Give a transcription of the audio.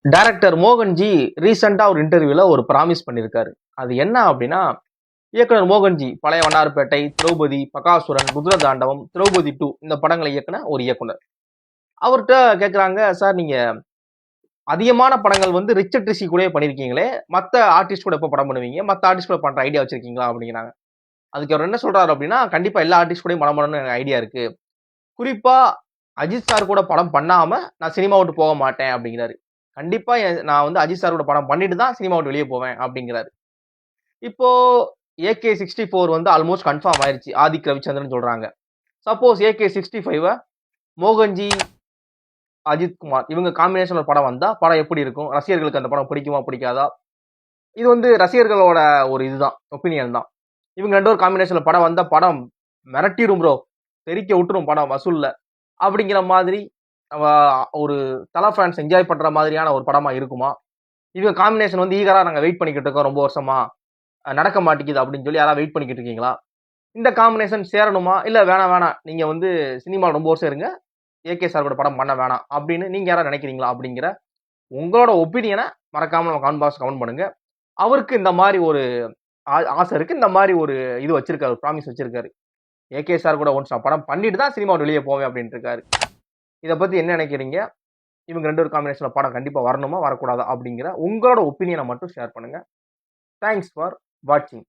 Director Mohan G ரீசெண்டா ஒரு இன்டர்வியூல ஒரு ப்ராமிஸ் பண்ணியிருக்காரு. அது என்ன அப்படின்னா, இயக்குனர் மோகன்ஜி பழைய வண்ணாரப்பேட்டை, திரௌபதி, பகாசுரன், ருத்ரதாண்டவம், திரௌபதி 2 இந்த படங்களை இயக்குன ஒரு இயக்குனர். அவர்ட்ட கேட்குறாங்க, "சார் நீங்க அதிகமான படங்கள் வந்து ரிச்சர்ட் ரிஷி கூடயே பண்ணியிருக்கீங்களே, மத்த ஆர்டிஸ்ட் கூட எப்போ படம் பண்ணுவீங்க? மத்த ஆர்டிஸ்ட் கூட பண்ற ஐடியா வச்சிருக்கீங்களா?" அப்படிங்கிறாங்க. அதுக்கு அவர் என்ன சொல்றாரு அப்படின்னா, "கண்டிப்பா எல்லா ஆர்டிஸ்ட் கூடயும் படம் பண்ணணும்னு எனக்கு ஐடியா இருக்கு. குறிப்பா அஜித் சார் கூட படம் பண்ணாம நான் சினிமா விட்டு போக மாட்டேன்" அப்படிங்கிறாரு. கண்டிப்பா நான் வந்து அஜித் சார் கூட படம் பண்ணிட்டு தான் சினிமா விட்டு வெளிய போவேன் அப்படிங்கிறாரு. இப்போ ஏகே 64 வந்து ஆல்மோஸ்ட் கன்ஃபார்ம் ஆயிருச்சு. ஆதிக் ரவிச்சந்திரன் சொல்றாங்க. சப்போஸ் ஏகே 65 மோகன்ஜி, அஜித் குமார் இவங்க காம்பினேஷன்ல ஒரு படம் வந்தா படம் எப்படி இருக்கும்? ரசிகர்களுக்கு அந்த படம் பிடிக்குமா? பிடிக்காதா? இது வந்து ரசிகர்களோட ஒரு இதுதான். ஒப்பீனியன் தான். இவங்க 2 பேரும் காம்பினேஷன்ல படம் வந்தா படம் மிரட்டிரும் ப்ரோ. தெறிக்க விட்டுரும் படம் வசூல்ல. அப்படிங்கிற மாதிரி அவ ஒரு தல ஃபேன்ஸ் என்ஜாய் பண்ற மாதிரியான ஒரு படமா இருக்குமா? இவங்க காம்பினேஷன் வந்து ஈகரா நாங்க வெயிட் பண்ணிக்கிட்டு இருக்கோம் ரொம்ப வருஷமா. நடக்க மாட்டேங்குது அப்படின்னு சொல்லி யாராவது வெயிட் பண்ணிக்கிட்டு இருக்கீங்களா? இந்த காம்பினேஷன் சேரணுமா? இல்ல வேணாம், வேணாம். நீங்க வந்து சினிமால ரொம்ப வருஷம் இருங்க. ஏகே சார் கூட படம் பண்ண வேணாம். அப்படின்னு நீங்க யாராவது நினைக்கிறீங்களா? அப்படிங்கிற உங்களோட ஒப்பீனியன மறக்காம நம்ம கமெண்ட் பாக்ஸ்ல கமெண்ட் பண்ணுங்க. அவருக்கு இந்த மாரி ஒரு ஆசை இருக்கு. இந்த மாரி ஒரு இது வச்சிருக்காரு. ப்ராமிஸ் வச்சிருக்காரு. ஏகே சார் கூட ஒன்ஸ் நான் படம் பண்ணிட்டு தான் சினிமா விட்டு வெளிய போவேன் அப்படின்ட்டு இருக்காரு. இத பத்தி என்ன நினைக்கிறீங்க? இவங்க 2 பேரும் காம்பினேஷன்ல படம் கண்டிப்பா வரணுமா? வரக்கூடாதா? அப்படிங்கிற உங்களோட ஒப்பீனியன மட்டும் ஷேர் பண்ணுங்க. தேங்க்ஸ் ஃபார் வாட்சிங்.